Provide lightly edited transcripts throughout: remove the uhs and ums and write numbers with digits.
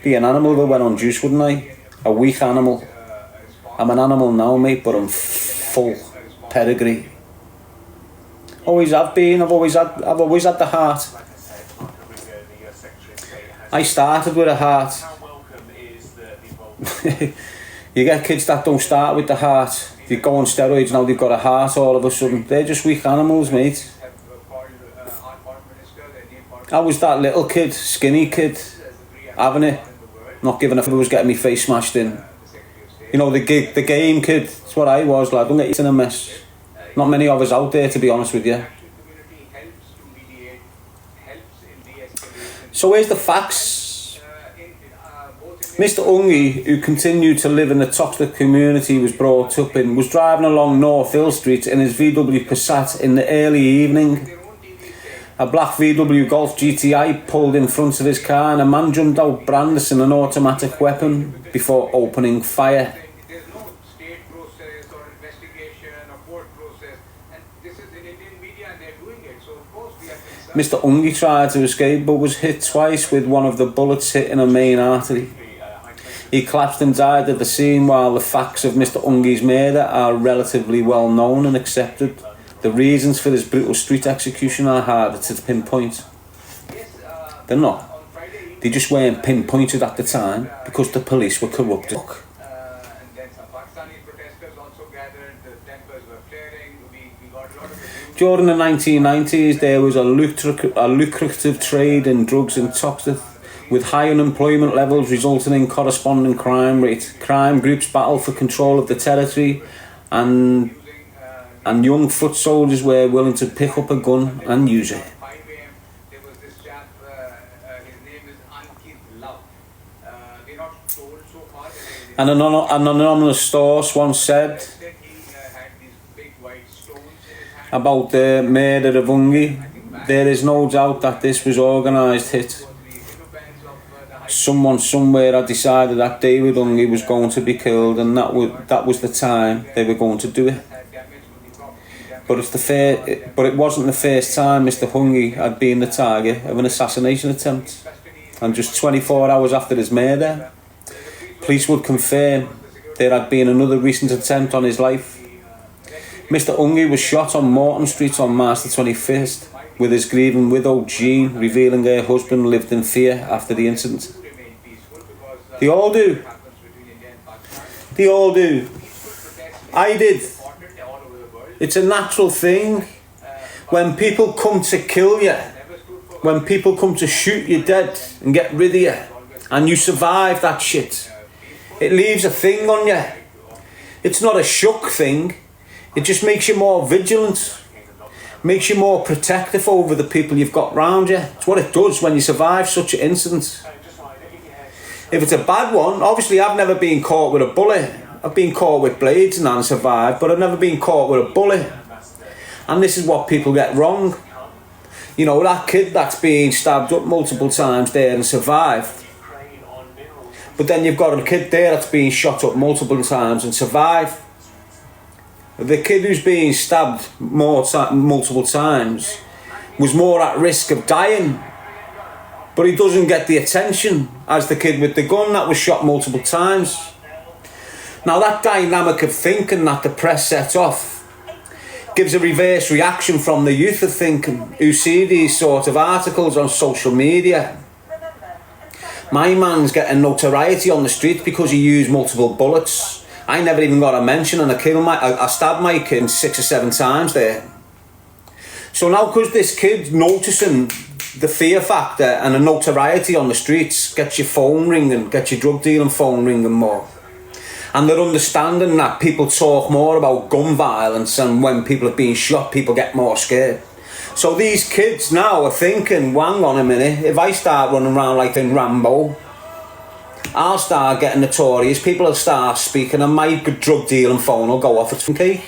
Be an animal that went on juice, wouldn't I? A weak animal. I'm an animal now, mate, but I'm full pedigree. Always have been. I've always had the heart. I started with a heart. You get kids that don't start with the heart. They go on steroids now. They've got a heart all of a sudden. They're just weak animals, mate. I was that little kid, skinny kid, having it, not giving a fuck. I was getting my face smashed in. You know, the game kid. That's what I was, lad. Don't get you in a mess. Not many of us out there, to be honest with you. So here's the facts. Mr. Ungis, who continued to live in the toxic community he was brought up in, was driving along North Hill Street in his VW Passat in the early evening. A black VW Golf GTI pulled in front of his car and a man jumped out brandishing an automatic weapon before opening fire. Mr. Ungis tried to escape but was hit twice with one of the bullets hitting a main artery. He collapsed and died at the scene. While the facts of Mr. Ungis' murder are relatively well known and accepted, the reasons for this brutal street execution are harder to pinpoint. They're not. They just weren't pinpointed at the time because the police were corrupted. During the 1990s, there was a lucrative trade in drugs in Toxteth, with high unemployment levels resulting in corresponding crime rate. Crime groups battled for control of the territory, and young foot soldiers were willing to pick up a gun and use it. An anonymous source once said about the murder of Ungis, there is no doubt that this was organised hit. Someone somewhere had decided that David Ungis was going to be killed, and that was the time they were going to do it. But it wasn't the first time Mr. Ungis had been the target of an assassination attempt. And just 24 hours after his murder, police would confirm there had been another recent attempt on his life. Mr. Ungis was shot on Morton Street on March the 21st, with his grieving widow Jean revealing her husband lived in fear after the incident. They all do. They all do. I did. It's a natural thing. When people come to kill you, when people come to shoot you dead and get rid of you, and you survive that shit, it leaves a thing on you. It's not a shock thing. It just makes you more vigilant, makes you more protective over the people you've got round you. It's what it does when you survive such an incident. If it's a bad one, obviously I've never been caught with a bullet. I've been caught with blades and survived, but I've never been caught with a bullet. And this is what people get wrong. You know, that kid that's been stabbed up multiple times there and survived. But then you've got a kid there that's been shot up multiple times and survived. The kid who's being stabbed multiple times was more at risk of dying, but he doesn't get the attention as the kid with the gun that was shot multiple times. Now that dynamic of thinking that the press set off gives a reverse reaction from the youth of thinking who see these sort of articles on social media. My man's getting notoriety on the street because he used multiple bullets. I never even got a mention, and I stabbed my kid 6 or 7 times there. So now, because this kid's noticing the fear factor and the notoriety on the streets gets your phone ringing, gets your drug dealing phone ringing more. And they're understanding that people talk more about gun violence, and when people are being shot, people get more scared. So these kids now are thinking, well, hang on a minute, if I start running around like in Rambo, I'll start getting notorious, people will start speaking, and my drug dealing phone will go off at some cake.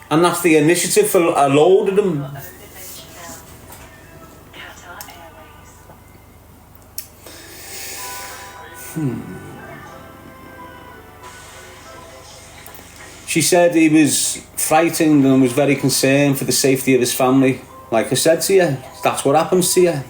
And that's the initiative for a load of them. She said he was frightened and was very concerned for the safety of his family. Like I said to you, that's what happens to you.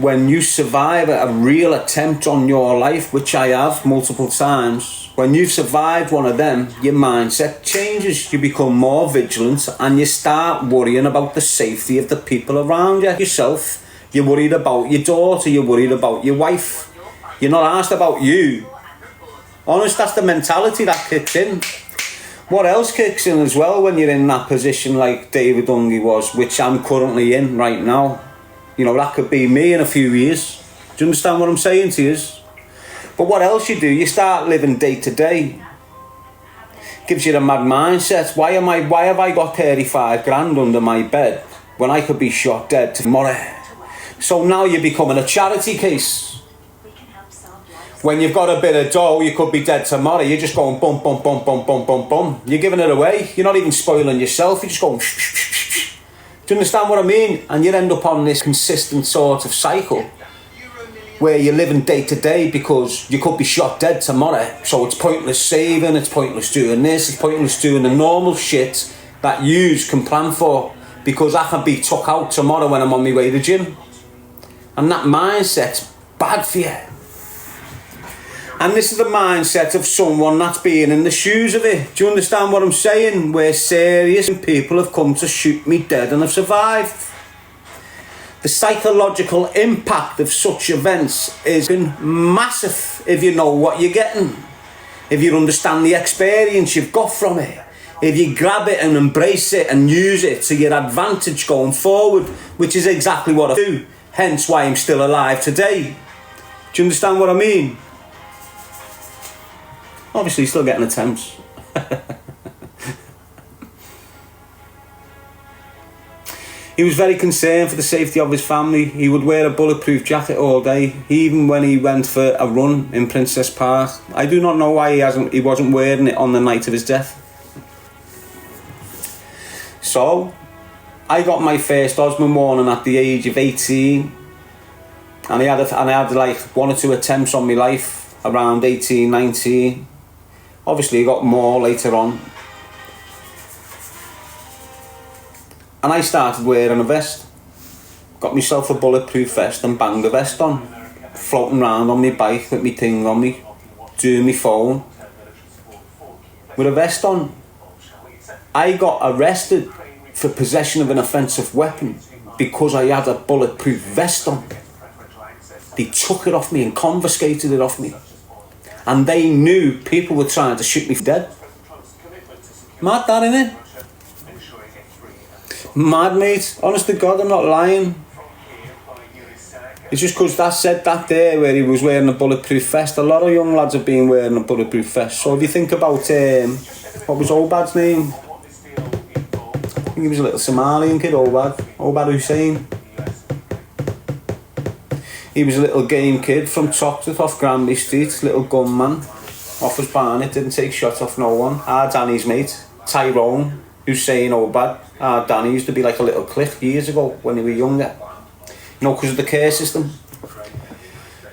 when you survive a real attempt on your life, which I have multiple times, when you've survived one of them, your mindset changes. You become more vigilant and you start worrying about the safety of the people around you. Yourself, you're worried about your daughter, you're worried about your wife. You're not asked about you. Honest, that's the mentality that kicks in. What else kicks in as well when you're in that position like David Ungis was, which I'm currently in right now? You know, that could be me in a few years. Do you understand what I'm saying to you? But what else you do? You start living day to day. Gives you a mad mindset. Why have I got 35 grand under my bed when I could be shot dead tomorrow? So now you're becoming a charity case. When you've got a bit of dough, you could be dead tomorrow. You're just going bum, bum, bum, bum, bum, bum, bum. You're giving it away. You're not even spoiling yourself. You're just going shh, shh, shh, shh. Do you understand what I mean? And you end up on this consistent sort of cycle where you're living day to day because you could be shot dead tomorrow. So it's pointless saving, it's pointless doing this, it's pointless doing the normal shit that yous can plan for because I can be took out tomorrow when I'm on my way to the gym. And that mindset's bad for you. And this is the mindset of someone that's been in the shoes of it. Do you understand what I'm saying? Where serious people have come to shoot me dead and have survived. The psychological impact of such events is massive if you know what you're getting. If you understand the experience you've got from it. If you grab it and embrace it and use it to your advantage going forward, which is exactly what I do. Hence why I'm still alive today. Do you understand what I mean? Obviously still getting attempts. He was very concerned for the safety of his family. He would wear a bulletproof jacket all day, even when he went for a run in Princess Park. I do not know why he wasn't wearing it on the night of his death. So, I got my first Osmond warning at the age of 18, and I had like 1 or 2 attempts on my life around 18, 19. Obviously, I got more later on. And I started wearing a vest. Got myself a bulletproof vest and banged the vest on. Floating around on my bike with my thing on me. Doing my phone. With a vest on. I got arrested for possession of an offensive weapon because I had a bulletproof vest on. They took it off me and confiscated it off me. And they knew people were trying to shoot me dead. Mad that, innit? Mad, mate. Honest to God, I'm not lying. It's just because that said that there where he was wearing a bulletproof vest. A lot of young lads have been wearing a bulletproof vest. So if you think about, what was Obad's name? I think he was a little Somalian kid, Obad Hussein. He was a little game kid from Toxteth off Granby Street, little gunman. Off his barnet, didn't take shots off no one. Danny's mate, Tyrone, Hussein Obad. Danny used to be like a little cliff years ago when he was younger. You know, because of the care system.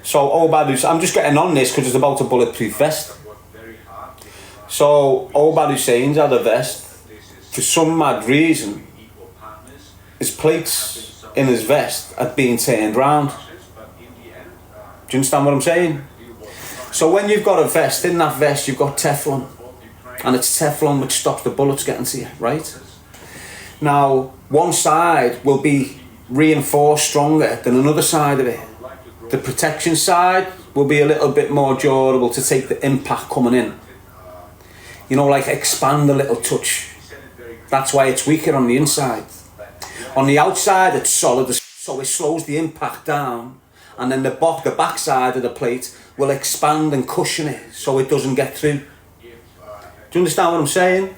So Obad, I'm just getting on this because it's about a bulletproof vest. So Obad Hussein's had a vest. For some mad reason, his plates in his vest had been turned round. Do you understand what I'm saying? So when you've got a vest, in that vest you've got Teflon. And it's Teflon which stops the bullets getting to you, right? Now, one side will be reinforced stronger than another side of it. The protection side will be a little bit more durable to take the impact coming in. You know, like expand a little touch. That's why it's weaker on the inside. On the outside it's solid, so it slows the impact down. And then the back side of the plate will expand and cushion it so it doesn't get through. Do you understand what I'm saying?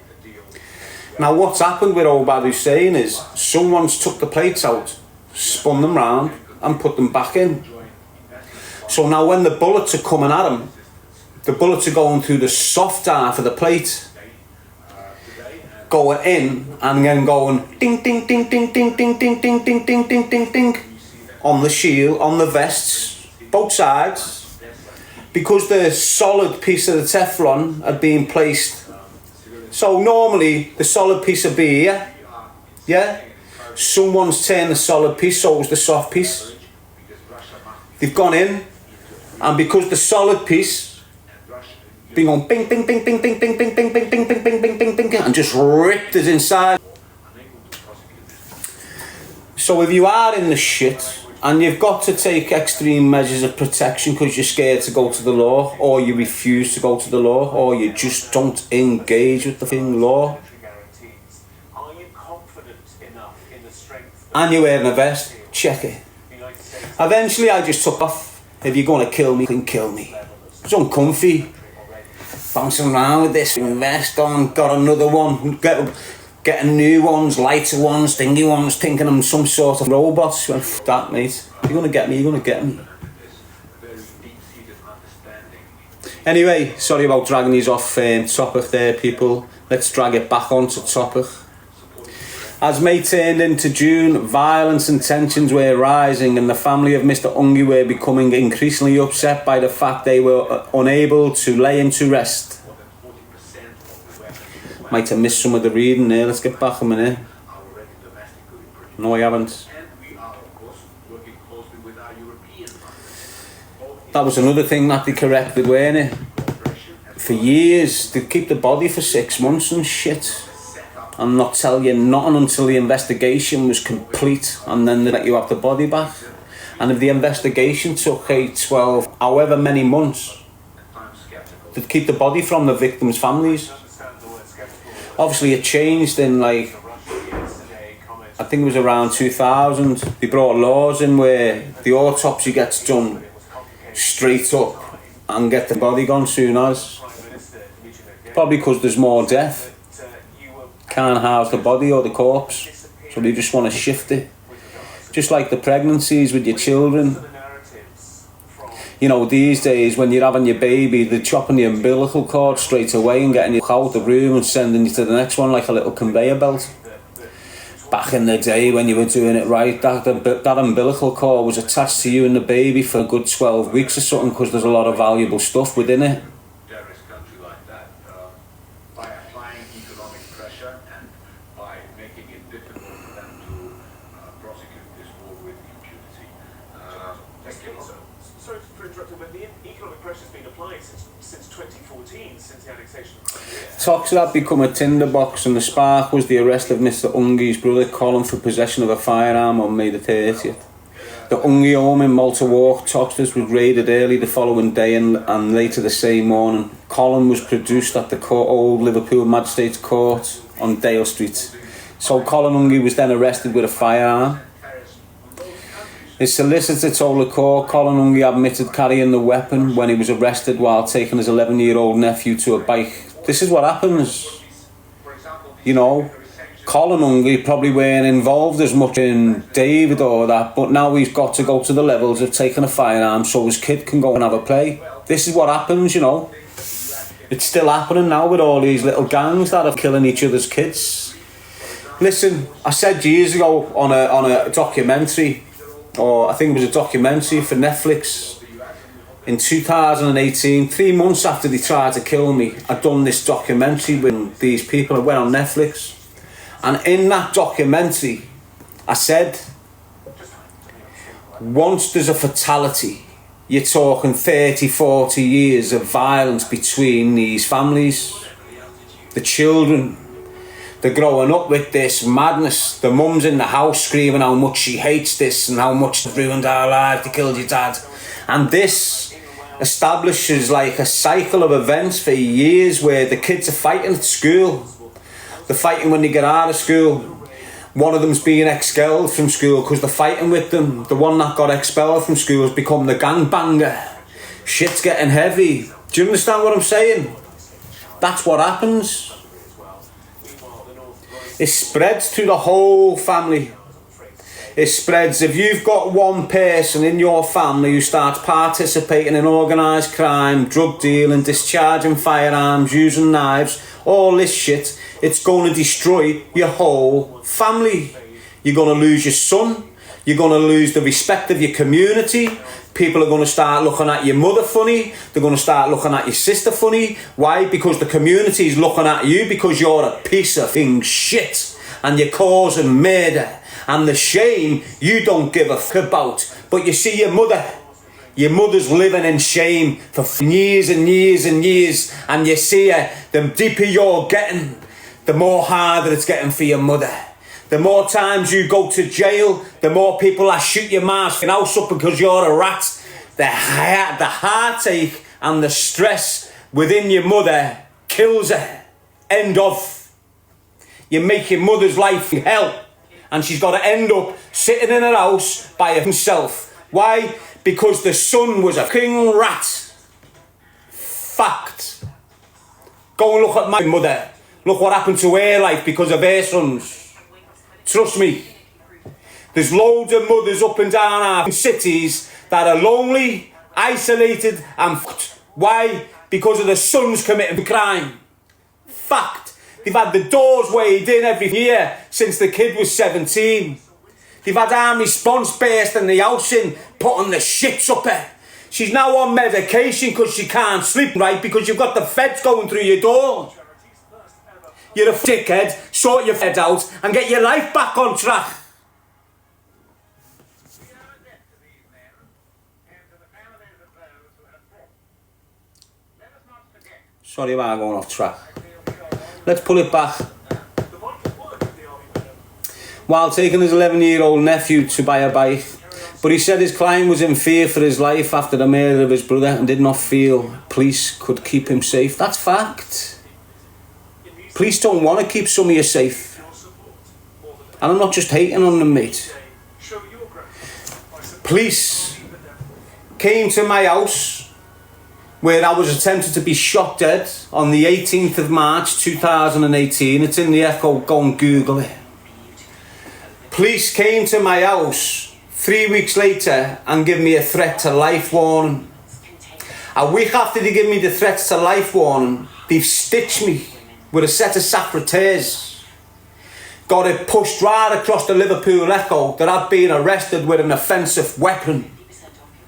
Now what's happened with Obad Hussein is someone's took the plates out, spun them round and put them back in. So now when the bullets are coming at him, the bullets are going through the soft half of the plate, going in and then going ding ding ding ding ding ding ding ding ding ding ding ding ding on the shield, on the vests, both sides, because the solid piece of the Teflon had been placed. So normally the solid piece would be here, yeah? Someone's turned the solid piece, so was the soft piece. They've gone in, and because the solid piece been going bing bing bing bing bing bing bing bing bing bing bing bing bing bing bing and just ripped it inside. So if you are in the shit and you've got to take extreme measures of protection because you're scared to go to the law, or you refuse to go to the law, or you just don't engage with the thing law, and you're wearing a vest, check it. Eventually I just took off. If you're going to kill me, then kill me. It's uncomfy. Bouncing around with this vest on, got another one, getting new ones, lighter ones, thingy ones, thinking I'm some sort of robot. Well, f that, mate. You're going to get me, you're going to get me. Anyway, sorry about dragging these off topic there, people. Let's drag it back onto topic. As May turned into June, violence and tensions were rising, and the family of Mr. Ungis were becoming increasingly upset by the fact they were unable to lay him to rest. Might have missed some of the reading there. Let's get back a minute. No, I haven't. That was another thing that they corrected, weren't it? For years, they'd keep the body for 6 months and shit, and not tell you nothing until the investigation was complete, and then they let you have the body back. And if the investigation took 8, 12, however many months, they'd keep the body from the victims' families. Obviously it changed in, like, I think it was around 2000, they brought laws in where the autopsy gets done straight up and get the body gone soon as. Probably because there's more death. Can't house the body or the corpse, so they just want to shift it. Just like the pregnancies with your children. You know, these days when you're having your baby, they're chopping the umbilical cord straight away and getting you out the room and sending you to the next one like a little conveyor belt. Back in the day when you were doing it right, that umbilical cord was attached to you and the baby for a good 12 weeks or something, because there's a lot of valuable stuff within it. Talks had become a tinderbox, and the spark was the arrest of Mr. Ungis' brother Colin for possession of a firearm on May the 30th. The Ungis home in Malta Walk, Toxters, was raided early the following day and later the same morning. Colin was produced at the old Liverpool Magistrates Court on Dale Street. So Colin Ungis was then arrested with a firearm. His solicitor told the court Colin Ungis admitted carrying the weapon when he was arrested while taking his 11-year-old nephew to a bike. This is what happens, you know. Colin Ungis probably weren't involved as much in David or that, but now he's got to go to the levels of taking a firearm so his kid can go and have a play. This is what happens, you know. It's still happening now with all these little gangs that are killing each other's kids. Listen, I said years ago on a documentary, or I think it was a documentary for Netflix, in 2018, 3 months after they tried to kill me, I'd done this documentary with these people. I went on Netflix, and in that documentary I said, once there's a fatality, you're talking 30, 40 years of violence between these families. The children, they're growing up with this madness. The mum's in the house screaming how much she hates this and how much they've ruined our life, they killed your dad. And this establishes like a cycle of events for years where the kids are fighting at school. They're fighting when they get out of school. One of them's being expelled from school because they're fighting with them. The one that got expelled from school has become the gangbanger. Shit's getting heavy. Do you understand what I'm saying? That's what happens. It spreads through the whole family. It spreads. If you've got one person in your family who starts participating in organised crime, drug dealing, discharging firearms, using knives, all this shit, it's going to destroy your whole family. You're going to lose your son. You're going to lose the respect of your community. People are going to start looking at your mother funny. They're going to start looking at your sister funny. Why? Because the community is looking at you because you're a piece of shit and you're causing murder. And the shame you don't give a fuck about. But you see your mother, Your mother's living in shame for years and years and years, and you see her, the deeper you're getting, the more harder it's getting for your mother. The more times you go to jail, the more people that shoot your mask and house up because you're a rat. The heartache and the stress within your mother kills her. End of. You make your mother's life hell, and she's got to end up sitting in her house by herself. Why? Because the son was a king rat. Fact. Go and look at my mother. Look what happened to her life because of her sons. Trust me. There's loads of mothers up and down our cities that are lonely, isolated and fucked. Why? Because of the sons committing crime. Fact. They've had the doors weighed in every year since the kid was 17. They've had armed response bursting the house in, putting the shits up her. She's now on medication because she can't sleep right because you've got the feds going through your door. You're a dickhead, sort your head out and get your life back on track. Sorry about going off track. Let's pull it back. While taking his 11-year-old nephew to buy a bike, but he said his client was in fear for his life after the murder of his brother and did not feel police could keep him safe. That's fact. Police don't want to keep some of you safe. And I'm not just hating on them, mate. Police came to my house where I was attempted to be shot dead on the 18th of March 2018. It's in the Echo, go and Google it. Police came to my house 3 weeks later and gave me a threat to life warning. A week after they gave me the threats to life warning, they've stitched me with a set of secretaries. Got it pushed right across the Liverpool Echo that I'd been arrested with an offensive weapon.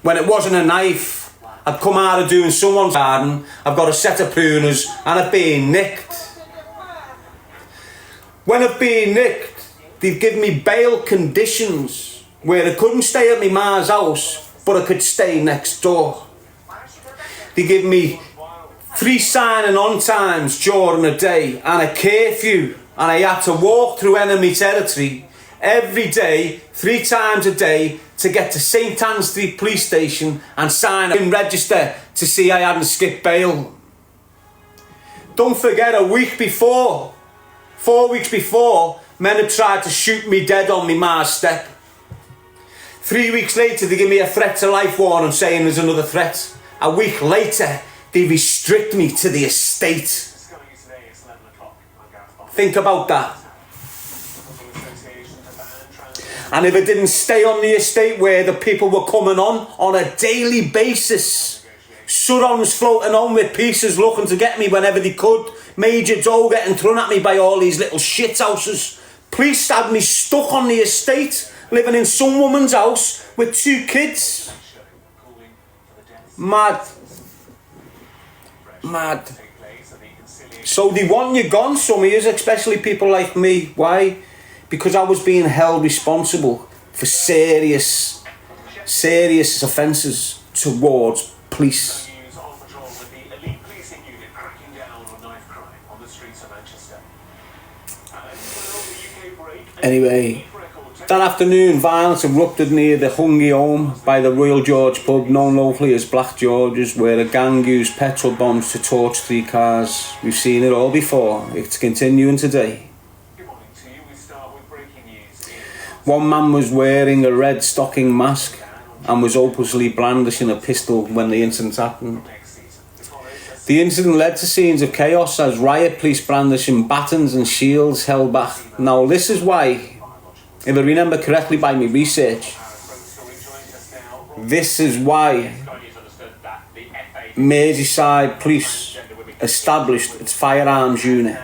When it wasn't a knife, I'd come out of doing someone's garden, I've got a set of pruners and I've been nicked. When I've been nicked, they've given me bail conditions where I couldn't stay at my ma's house, but I could stay next door. They give me 3 signing on times during the day and a curfew, and I had to walk through enemy territory every day, 3 times a day, to get to St Anne Street Police Station and sign in register to see I hadn't skipped bail. Don't forget, a week before, 4 weeks before, men had tried to shoot me dead on me ma's step. 3 weeks later, they give me a threat to life warning saying there's another threat. A week later, they restrict me to the estate. Think about that. And if I didn't stay on the estate where the people were coming on a daily basis, surons floating on with pieces looking to get me whenever they could, Major Doe getting thrown at me by all these little shit houses. Police had me stuck on the estate, living in some woman's house with 2 kids. Mad. Mad. So they want you gone, some of you, especially people like me. Why? Because I was being held responsible for serious offences towards police. Anyway, that afternoon, violence erupted near the Ungis home by the Royal George pub, known locally as Black George's, where a gang used petrol bombs to torch 3 cars. We've seen it all before. It's continuing today. One man was wearing a red stocking mask and was opusly brandishing a pistol when the incident happened. The incident led to scenes of chaos as riot police brandishing batons and shields held back. Now this is why, if I remember correctly by my research, this is why Merseyside Police established its firearms unit.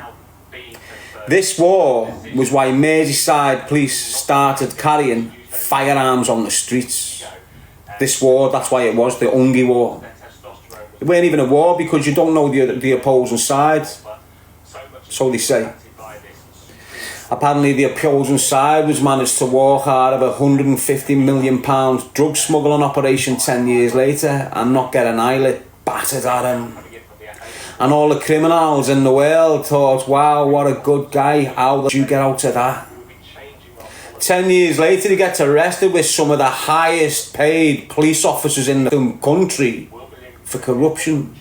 This war was why Merseyside Police started carrying firearms on the streets. This war, that's why it was the Ungis War. It weren't even a war because you don't know the opposing side. So they say. Apparently the opposing side was managed to walk out of a £150 million drug smuggling operation 10 years later and not get an eyelid battered at him. And all the criminals in the world thought, wow, what a good guy, how did you get out of that? 10 years later he gets arrested with some of the highest paid police officers in the country for corruption.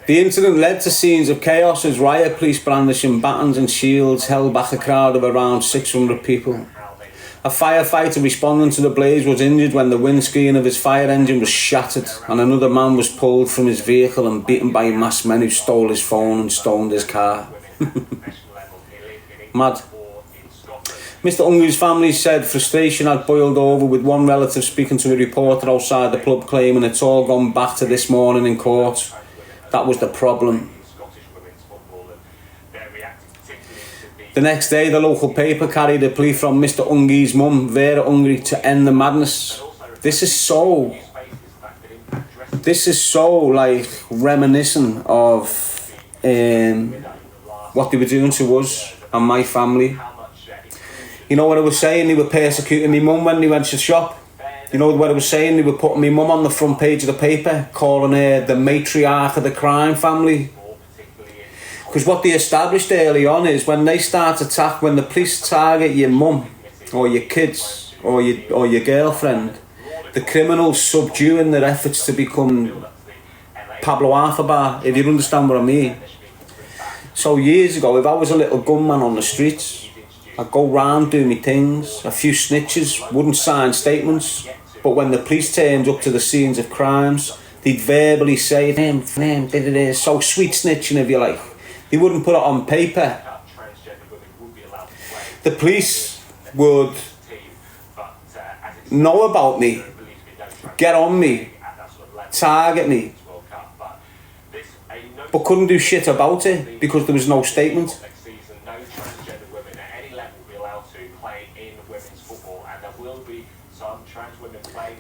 The incident led to scenes of chaos as riot police brandishing batons and shields held back a crowd of around 600 people. A firefighter responding to the blaze was injured when the windscreen of his fire engine was shattered and another man was pulled from his vehicle and beaten by masked men who stole his phone and stoned his car. Mad. Mr. Ungis' family said frustration had boiled over, with one relative speaking to a reporter outside the pub claiming it's all gone back to this morning in court. That was the problem. The next day, the local paper carried a plea from Mr. Ungis' mum, Vera Ungri, to end the madness. This is so like reminiscent of what they were doing to us and my family. You know what I was saying? They were persecuting my mum when they went to shop. You know what I was saying? They were putting my mum on the front page of the paper, calling her the matriarch of the crime family. Because what they established early on is when they start attack, when the police target your mum or your kids or your girlfriend, the criminals subdue in their efforts to become Pablo Escobar, if you understand what I mean. So years ago, if I was a little gunman on the streets, I'd go round doing my things, a few snitches, wouldn't sign statements, but when the police turned up to the scenes of crimes, they'd verbally say, "Name, so sweet snitching if you like." They wouldn't put it on paper. The police would know about me, get on me, target me, but couldn't do shit about it because there was no statement.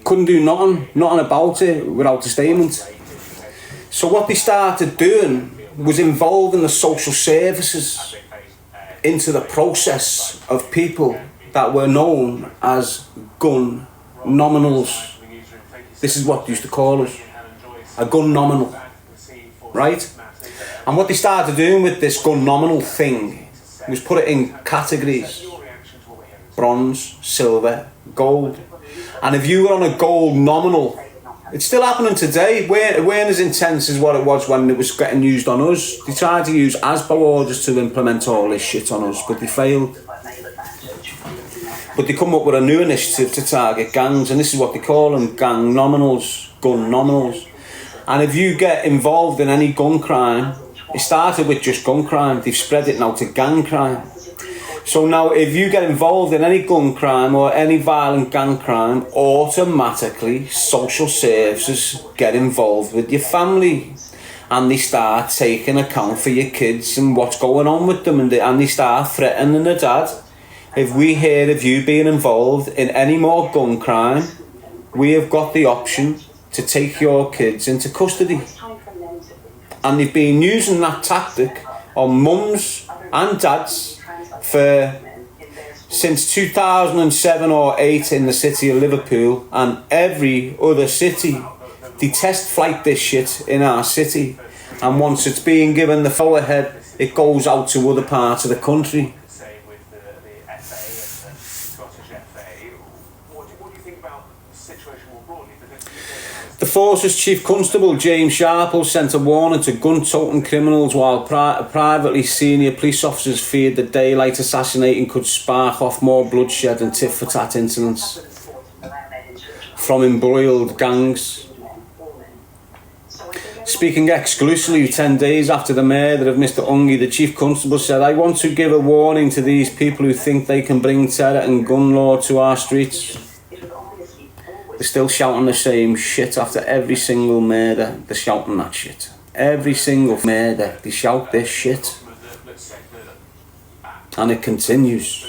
Couldn't do nothing about it without a statement. So what they started doing was involving the social services into the process of people that were known as gun nominals. This is what they used to call us, a gun nominal, right? And what they started doing with this gun nominal thing was put it in categories: bronze, silver, gold. And if you were on a gold nominal, it's still happening today. It weren't as intense as what it was when it was getting used on us. They tried to use ASBO orders to implement all this shit on us, but they failed. But they come up with a new initiative to target gangs, and this is what they call them: gang nominals, gun nominals. And if you get involved in any gun crime, it started with just gun crime, they've spread it now to gang crime. So now if you get involved in any gun crime or any violent gang crime, automatically social services get involved with your family, and they start taking account for your kids and what's going on with them, and they start threatening the dad. If we hear of you being involved in any more gun crime, we have got the option to take your kids into custody. And they've been using that tactic on mums and dads since 2007 or 8 in the city of Liverpool and every other city. They test flight this shit in our city, and once it's being given the go ahead, it goes out to other parts of the country. The Force's Chief Constable James Sharple sent a warning to gun-toting criminals, while privately senior police officers feared that daylight assassinating could spark off more bloodshed and tit-for-tat incidents from embroiled gangs. Speaking exclusively 10 days after the murder of Mr. Ungis, the Chief Constable said, "I want to give a warning to these people who think they can bring terror and gun law to our streets. They're still shouting the same shit after every single murder. They're shouting that shit. Every single murder, they shout this shit. And it continues.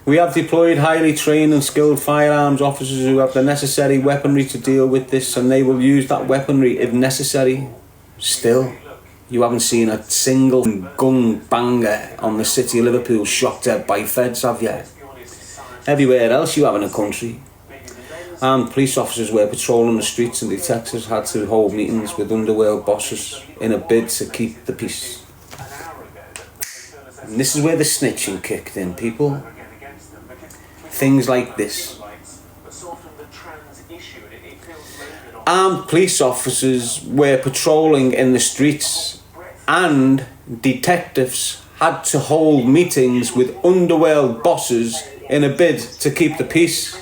We have deployed highly trained and skilled firearms officers who have the necessary weaponry to deal with this, and they will use that weaponry if necessary. Still, you haven't seen a single gun banger on the city of Liverpool shot dead by feds, have you? Everywhere else you have in the country. Armed police officers were patrolling the streets, and detectives had to hold meetings with underworld bosses in a bid to keep the peace. And this is where the snitching kicked in, people. Things like this. Armed police officers were patrolling in the streets, and detectives had to hold meetings with underworld bosses in a bid to keep the peace.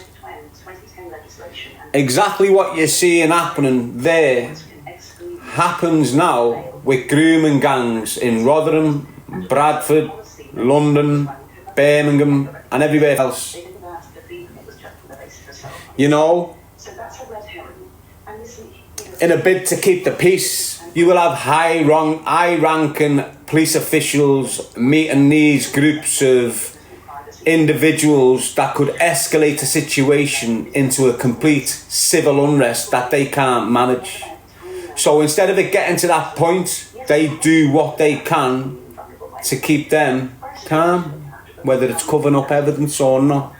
Exactly what you're seeing happening there happens now with grooming gangs in Rotherham, Bradford, London, Birmingham and everywhere else. You know, in a bid to keep the peace, you will have high-ranking police officials meeting these groups of individuals that could escalate a situation into a complete civil unrest that they can't manage. So instead of it getting to that point, they do what they can to keep them calm, whether it's covering up evidence or not.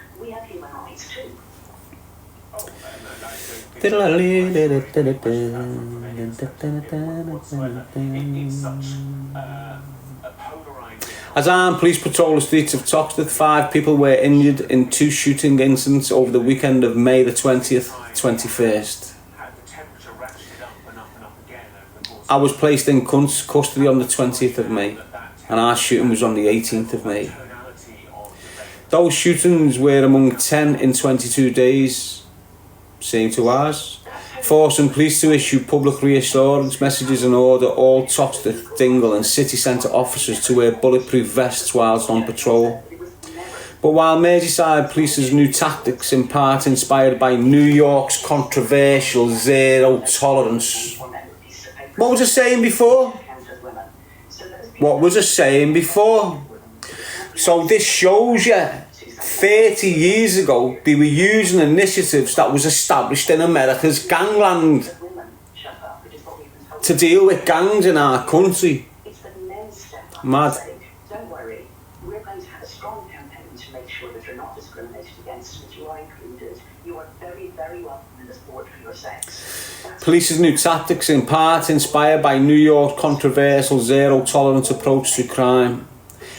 As armed police patrol the streets of Toxteth, 5 people were injured in 2 shooting incidents over the weekend of May the 20th, 21st. I was placed in custody on the 20th of May, and our shooting was on the 18th of May. Those shootings were among 10 in 22 days, same to ours, forcing police to issue public reassurance messages and order all Toxteth, Dingle and city centre officers to wear bulletproof vests whilst on patrol. But while Merseyside Police's new tactics, in part inspired by New York's controversial zero tolerance... What was I saying before? So this shows you, 30 years ago, they were using initiatives that was established in America's gangland to deal with gangs in our country. Mad. Don't worry, we're going to have a strong campaign to make sure that you're not discriminated against, that you are included. You are very, very welcome in the sport for your sex. Police's new tactics, in part inspired by New York's controversial zero-tolerance approach to crime,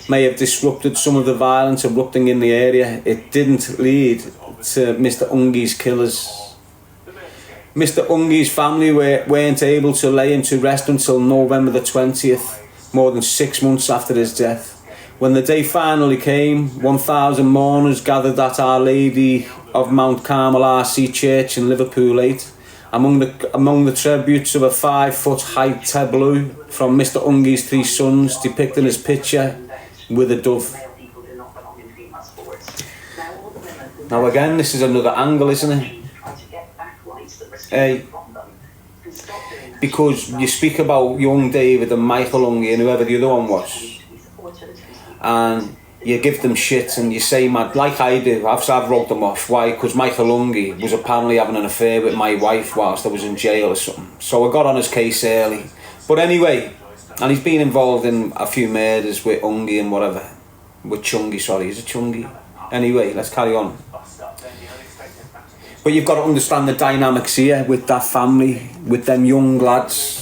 may have disrupted some of the violence erupting in the area. It didn't lead to Mr. Ungis' killers. Mr. Ungis' family weren't able to lay him to rest until November the 20th, more than 6 months after his death. When the day finally came, 1,000 mourners gathered at Our Lady of Mount Carmel RC Church in Liverpool 8. Among the tributes of a 5-foot-high tableau from Mr. Ungis' 3 sons, depicting his picture with a dove. Now again, this is another angle, isn't it? Hey, because you speak about young David and Michael Ungis and whoever the other one was, and you give them shit and you say, mad, like I do, I've wrote them off. Why? Because Michael Ungis was apparently having an affair with my wife whilst I was in jail or something. So I got on his case early. But anyway, and he's been involved in a few murders with Ungis and whatever. With Chungi, sorry, is it Chungi? Anyway, let's carry on. But you've got to understand the dynamics here with that family, with them young lads.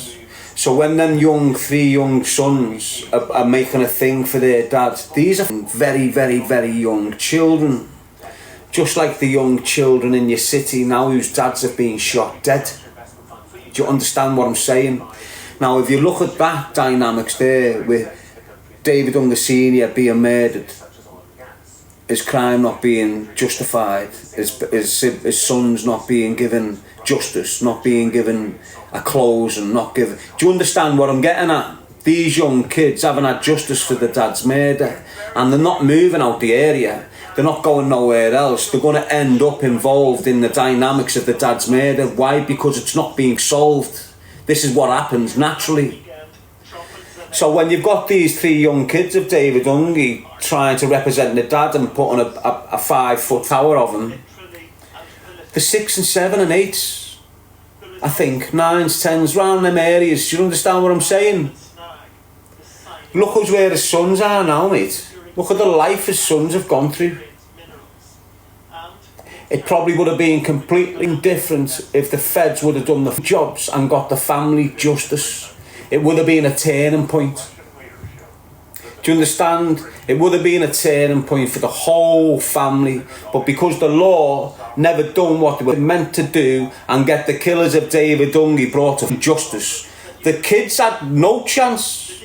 So when them 3 young sons are making a thing for their dads, these are very, very, very young children. Just like the young children in your city now whose dads have been shot dead. Do you understand what I'm saying? Now, if you look at that dynamics there with David Ungis Sr. being murdered, his crime not being justified, his sons not being given justice, not being given a close and not given... Do you understand what I'm getting at? These young kids haven't had justice for the dad's murder, and they're not moving out the area. They're not going nowhere else. They're going to end up involved in the dynamics of the dad's murder. Why? Because it's not being solved. This is what happens naturally. So when you've got these 3 young kids of David Ungis trying to represent the dad and putting a 5-foot tower of him, the 6 and 7 and 8s, I think, 9s, 10s, round them areas, do you understand what I'm saying? Look who's where his sons are now, mate. Look at the life his sons have gone through. It probably would have been completely different if the feds would have done the jobs and got the family justice. It would have been a turning point. Do you understand? It would have been a turning point for the whole family. But because the law never done what they were meant to do and get the killers of David Ungis brought to justice, the kids had no chance.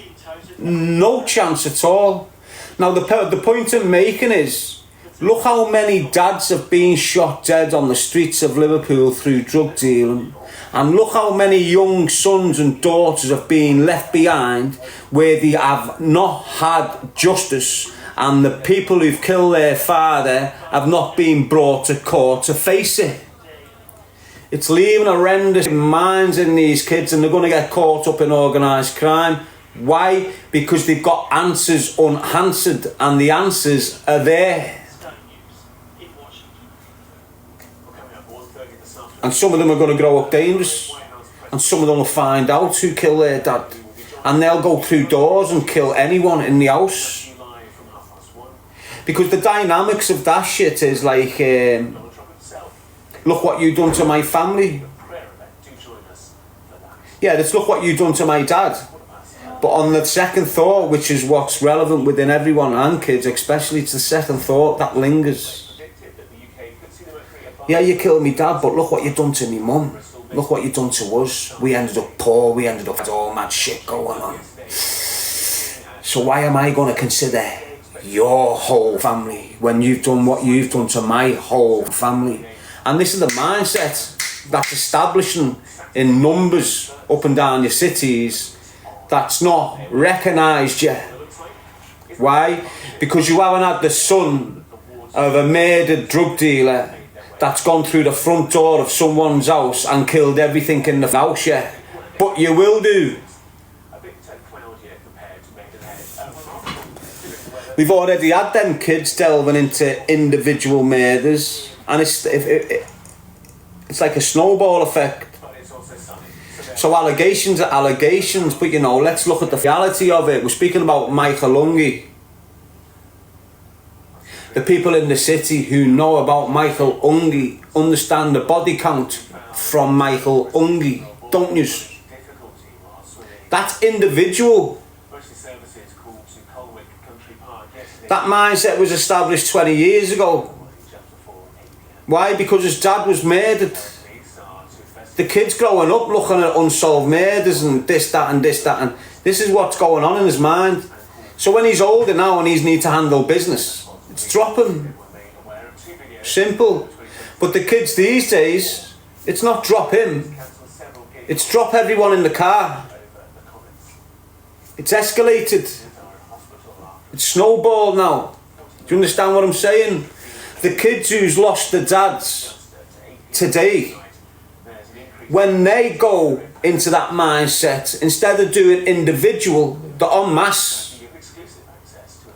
No chance at all. Now the point I'm making is, look how many dads have been shot dead on the streets of Liverpool through drug dealing. And look how many young sons and daughters have been left behind where they have not had justice, and the people who've killed their father have not been brought to court to face it. It's leaving horrendous minds in these kids, and they're going to get caught up in organised crime. Why? Because they've got answers unanswered, and the answers are there. And some of them are going to grow up dangerous, and some of them will find out who killed their dad, and they'll go through doors and kill anyone in the house. Because the dynamics of that shit is like, look what you done to my family. Yeah, let's look what you done to my dad. But on the second thought, which is what's relevant within everyone and kids especially, it's the second thought that lingers. Yeah, you killed me dad, but look what you done to me mum. Look what you done to us. We ended up poor, we ended up with all mad shit going on. So why am I going to consider your whole family when you've done what you've done to my whole family? And this is the mindset that's establishing in numbers up and down your cities that's not recognised yet. Why? Because you haven't had the son of a murdered drug dealer that's gone through the front door of someone's house and killed everything in the house yet. But you will do. We've already had them kids delving into individual murders, and it's like a snowball effect. So allegations are allegations, but you know, let's look at the reality of it. We're speaking about Michael Ungis. The people in the city who know about Michael Ungis understand the body count from Michael Ungis, don't you? That's individual. That mindset was established 20 years ago. Why? Because his dad was murdered. The kid's growing up looking at unsolved murders and this, that and this, that, and this is what's going on in his mind. So when he's older now and he's need to handle business, it's drop him. Simple. But the kids these days, it's not drop him. It's drop everyone in the car. It's escalated. It's snowballed now. Do you understand what I'm saying? The kids who's lost their dads today, when they go into that mindset, instead of doing individual, they're en masse.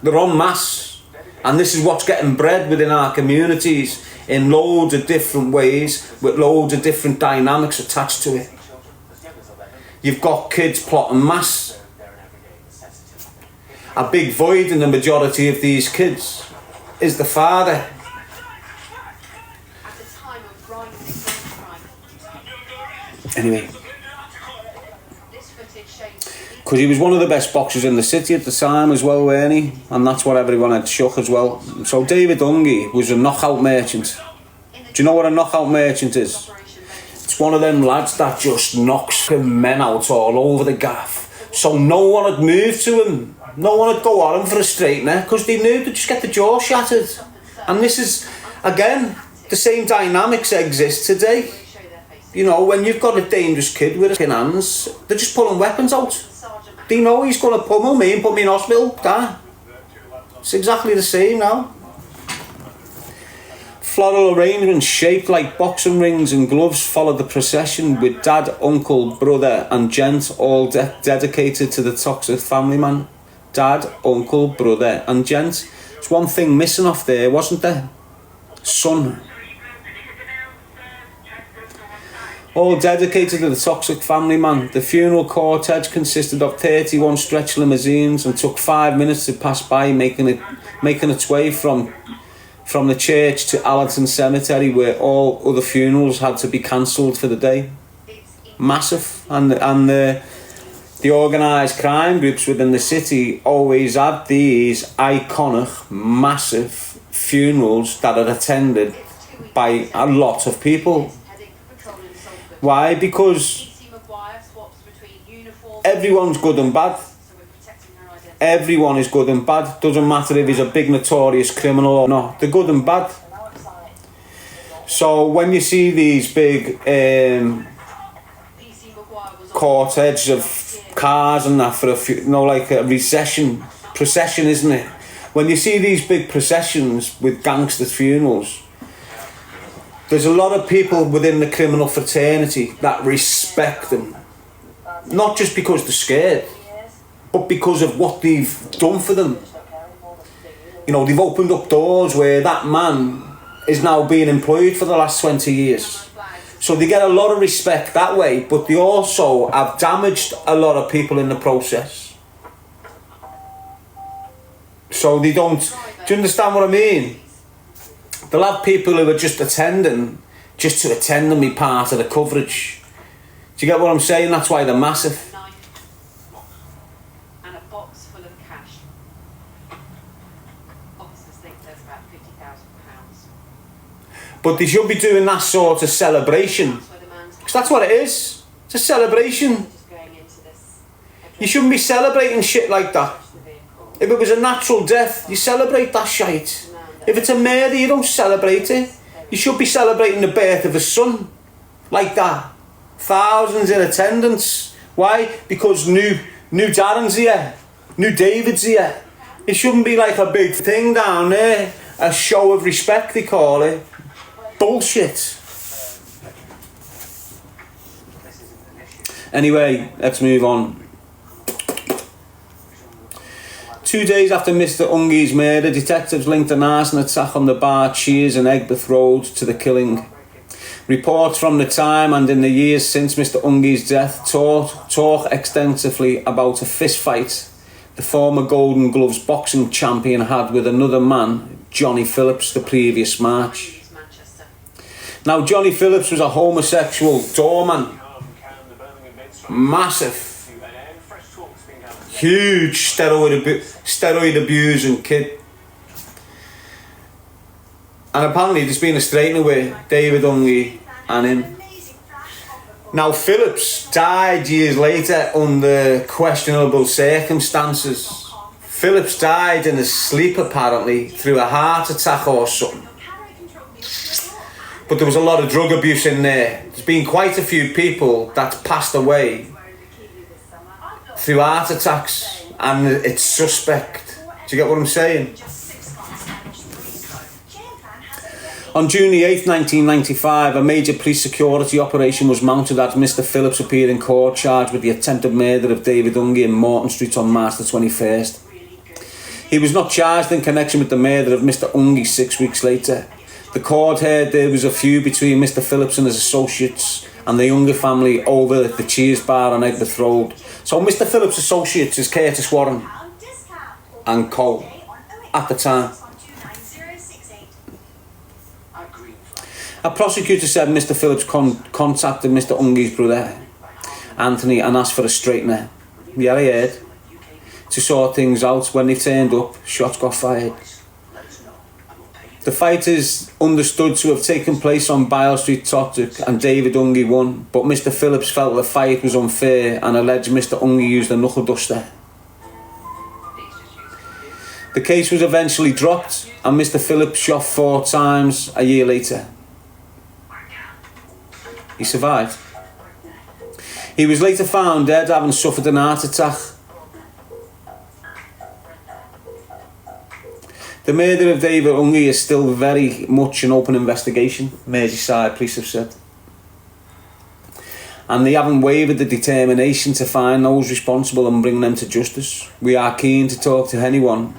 They're en masse. And this is what's getting bred within our communities in loads of different ways, with loads of different dynamics attached to it. You've got kids plotting mass. A big void in the majority of these kids is the father. Anyway, because he was one of the best boxers in the city at the time as well, weren't he? And that's what everyone had shook as well. So David Ungis was a knockout merchant. Do you know what a knockout merchant is? It's one of them lads that just knocks men out all over the gaff. So no one had moved to him. No one would go on him for a straightener because they knew they'd just get the jaw shattered. And this is, again, the same dynamics that exist today. You know, when you've got a dangerous kid with his hands, they're just pulling weapons out. They know he's going to pummel me and put me in hospital. It's exactly the same now. Floral arrangements shaped like boxing rings and gloves followed the procession, with dad, uncle, brother and gent all dedicated to the toxic family man. Dad, uncle, brother and gent. There's one thing missing off there, wasn't there? Son. All dedicated to the toxic family man. The funeral cortege consisted of 31 stretch limousines and took 5 minutes to pass by, making its way from the church to Allerton Cemetery, where all other funerals had to be cancelled for the day. Massive. And the organised crime groups within the city always had these iconic, massive funerals that are attended by a lot of people. Why? Because everyone's good and bad. Everyone is good and bad. Doesn't matter if he's a big notorious criminal or not. They're good and bad. So when you see these big cortege of cars and that for a few, like a procession, isn't it? When you see these big processions with gangsters' funerals, there's a lot of people within the criminal fraternity that respect them. Not just because they're scared, but because of what they've done for them. You know, they've opened up doors where that man is now being employed for the last 20 years. So they get a lot of respect that way, but they also have damaged a lot of people in the process. So they don't... Do you understand what I mean? They'll have people who are just attending, just to attend and be part of the coverage. Do you get what I'm saying? That's why they're massive. And a box full of cash. Officers think there's about £50,000. But they should be doing that sort of celebration. Because that's what it is. It's a celebration. You shouldn't be celebrating shit like that. If it was a natural death, you celebrate that shite. If it's a murder, you don't celebrate it. You should be celebrating the birth of a son. Like that. Thousands in attendance. Why? Because new Darren's here. New David's here. It shouldn't be like a big thing down there. A show of respect, they call it. Bullshit. Anyway, let's move on. 2 days after Mr. Ungis' murder, detectives linked an arson attack on the bar Cheers in Egbert Road to the killing. Reports from the time and in the years since Mr. Ungis' death talk extensively about a fist fight the former Golden Gloves boxing champion had with another man, Johnny Phillips, the previous March. Now, Johnny Phillips was a homosexual doorman. Massive. Huge steroid abusing kid. And apparently there's been a straightening with David Ungis and him. Now, Phillips died years later under questionable circumstances. Phillips died in his sleep apparently through a heart attack or something. But there was a lot of drug abuse in there. There's been quite a few people that passed away through heart attacks, and it's suspect. Do you get what I'm saying? On June the 8th, 1995, a major police security operation was mounted as Mr. Phillips appeared in court charged with the attempted murder of David Ungis in Morton Street on March the 21st. He was not charged in connection with the murder of Mr. Ungis 6 weeks later. The court heard there was a feud between Mr. Phillips and his associates and the Younger family over the Cheers bar on Egbert Road. So Mr. Phillips' associates is Curtis Warren and Co. at the time. A prosecutor said Mr. Phillips contacted Mr. Ungis' brother, Anthony, and asked for a straightener. Yeah, I heard. To sort things out. When they turned up, shots got fired. The fight is understood to have taken place on Bile Street, Totwick, and David Ungis won, but Mr. Phillips felt the fight was unfair and alleged Mr. Ungis used a knuckle duster. The case was eventually dropped and Mr. Phillips shot 4 times a year later. He survived. He was later found dead, having suffered an heart attack. The murder of David Ungis is still very much an open investigation, Merseyside police have said. And they haven't wavered the determination to find those responsible and bring them to justice. We are keen to talk to anyone.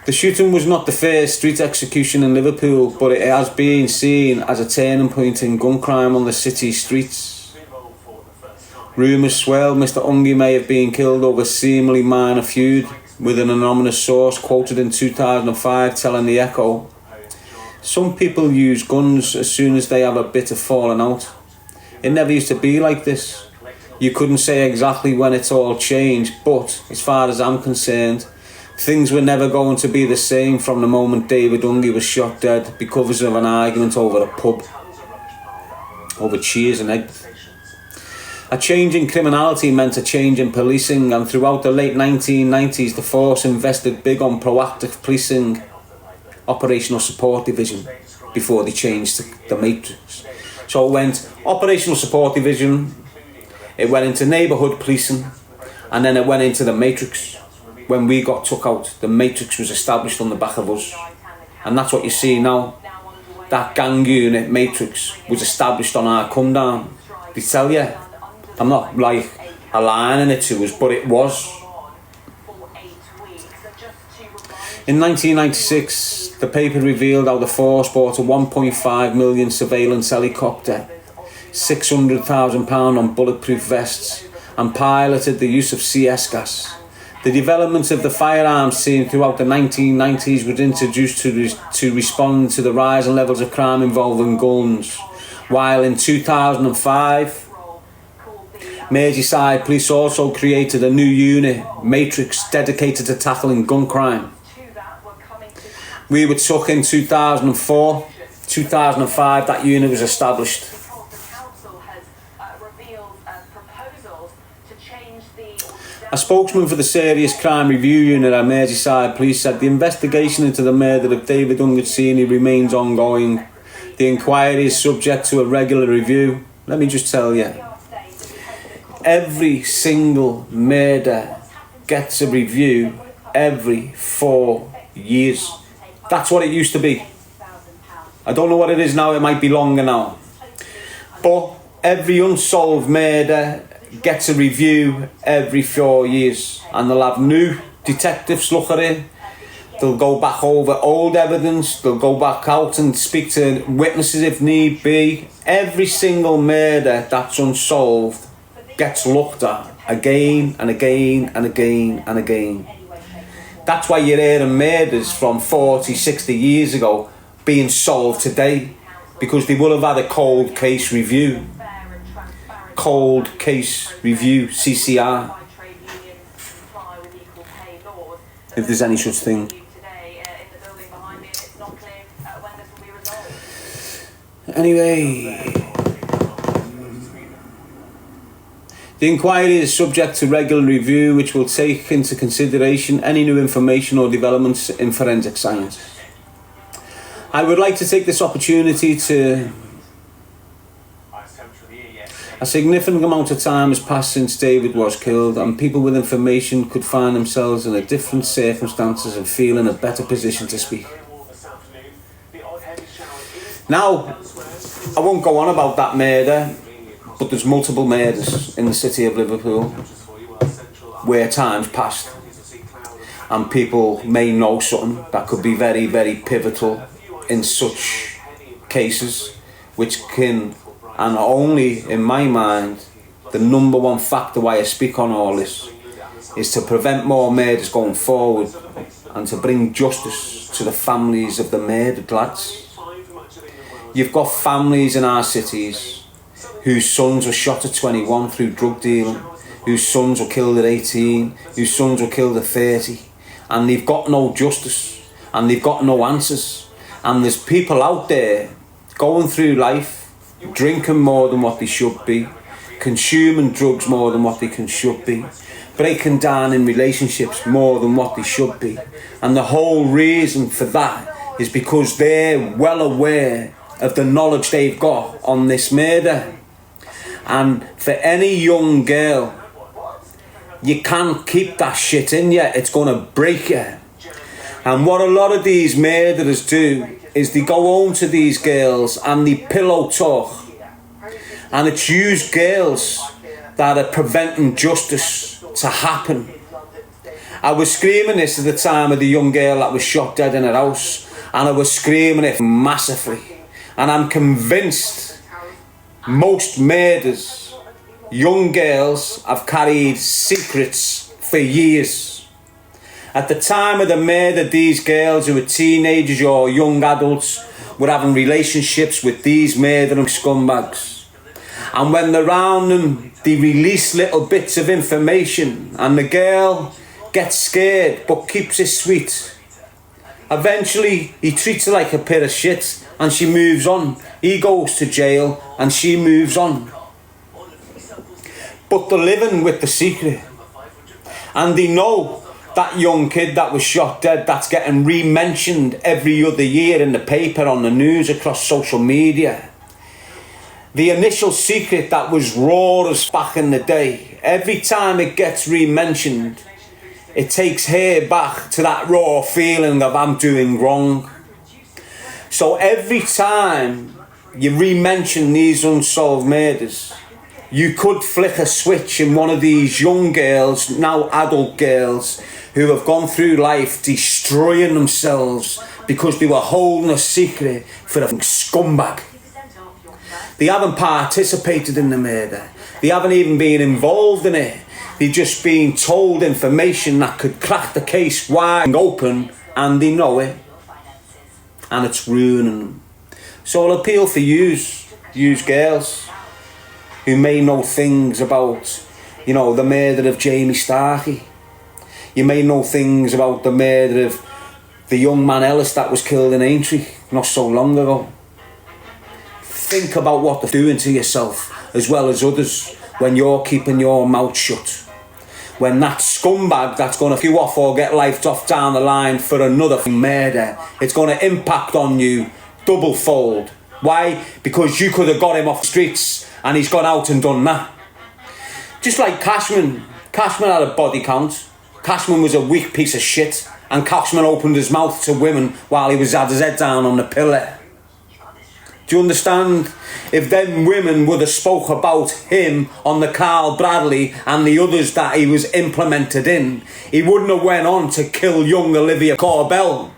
The shooting was not the first street execution in Liverpool, but it has been seen as a turning point in gun crime on the city's streets. Rumours swell Mr Ungis may have been killed over a seemingly minor feud, with an anonymous source quoted in 2005 telling the Echo, "Some people use guns as soon as they have a bit of falling out. It never used to be like this. You couldn't say exactly when it's all changed, but as far as I'm concerned, things were never going to be the same from the moment David Ungis was shot dead because of an argument over a pub, over cheese and eggs." A change in criminality meant a change in policing, and throughout the late 1990s the force invested big on proactive policing, operational support division, before they changed to the matrix. So it went operational support division, it went into neighbourhood policing, and then it went into the matrix. When we got took out, the matrix was established on the back of us, and that's what you see now. That gang unit matrix was established on our come down. They tell you, I'm not like aligning it to us, but it was. In 1996, the paper revealed how the force bought a 1.5 million surveillance helicopter, £600,000 on bulletproof vests, and piloted the use of CS gas. The development of the firearms scene throughout the 1990s was introduced to respond to the rising levels of crime involving guns, while in 2005, Merseyside police also created a new unit, Matrix, dedicated to tackling gun crime. We were took in 2004, 2005 that unit was established. A spokesman for the Serious Crime Review Unit at Merseyside Police said the investigation into the murder of David Ungis Sr. remains ongoing. The inquiry is subject to a regular review. Let me just tell you, every single murder gets a review every 4 years. That's what it used to be. I don't know what it is now, it might be longer now. But every unsolved murder gets a review every 4 years, and they'll have new detectives look at it. They'll go back over old evidence, they'll go back out and speak to witnesses if need be. Every single murder that's unsolved gets looked at again and again and again and again. That's why you're hearing murders from 40, 60 years ago being solved today, because they will have had a cold case review. Cold case review, CCR, if there's any such thing. Anyway, the inquiry is subject to regular review, which will take into consideration any new information or developments in forensic science. I would like to take this opportunity to... A significant amount of time has passed since David was killed, and people with information could find themselves in a different circumstances and feel in a better position to speak. Now, I won't go on about that murder, but there's multiple murders in the city of Liverpool where time's passed, and people may know something that could be very, very pivotal in such cases, which can, and only in my mind, the number one factor why I speak on all this is to prevent more murders going forward and to bring justice to the families of the murdered lads. You've got families in our cities whose sons were shot at 21 through drug dealing, whose sons were killed at 18, whose sons were killed at 30, and they've got no justice, and they've got no answers. And there's people out there going through life, drinking more than what they should be, consuming drugs more than what they should be, breaking down in relationships more than what they should be. And the whole reason for that is because they're well aware of the knowledge they've got on this murder. And for any young girl, you can't keep that shit in you. It's going to break you. And what a lot of these murderers do is they go home to these girls and they pillow talk. And it's used girls that are preventing justice to happen. I was screaming this at the time of the young girl that was shot dead in her house. And I was screaming it massively. And I'm convinced most murders, young girls have carried secrets for years. At the time of the murder, these girls who were teenagers or young adults were having relationships with these murdering scumbags. And when they're around them, they release little bits of information and the girl gets scared but keeps it sweet. Eventually, he treats her like a pair of shit and she moves on. He goes to jail and she moves on. But they're living with the secret. And they know that young kid that was shot dead, that's getting re-mentioned every other year in the paper, on the news, across social media. The initial secret that was raw as back in the day, every time it gets re-mentioned, it takes her back to that raw feeling of I'm doing wrong. So every time you re-mention these unsolved murders, you could flick a switch in one of these young girls, now adult girls, who have gone through life destroying themselves because they were holding a secret for a scumbag. They haven't participated in the murder. They haven't even been involved in it. They've just been told information that could crack the case wide open, and they know it. And it's ruining them. So I'll appeal for yous girls, who may know things about, the murder of Jamie Starkey. You may know things about the murder of the young man Ellis that was killed in Aintree not so long ago. Think about what they're doing to yourself as well as others when you're keeping your mouth shut. When that scumbag that's going to f you off or get lifed off down the line for another murder, it's going to impact on you double fold. Why? Because you could have got him off the streets and he's gone out and done that. Just like Cashman. Cashman had a body count. Cashman was a weak piece of shit, and Cashman opened his mouth to women while he had his head down on the pillar. Do you understand? If them women would have spoke about him on the Carl Bradley and the others that he was implemented in, he wouldn't have went on to kill young Olivia Corbell.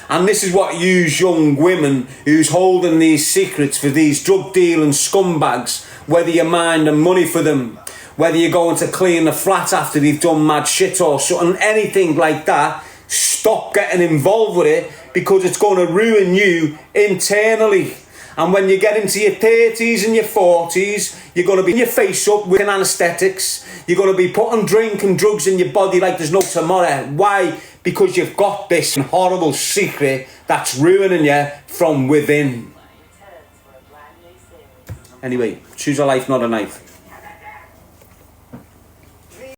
And this is what you young women who's holding these secrets for these drug dealing scumbags, whether you're minding money for them, whether you're going to clean the flat after they've done mad shit or something, anything like that, stop getting involved with it, because it's going to ruin you internally. And when you get into your 30s and your 40s, you're going to be in your face up with anaesthetics. You're going to be putting drink and drugs in your body like there's no tomorrow. Why? Because you've got this horrible secret that's ruining you from within. Anyway, choose a life, not a knife.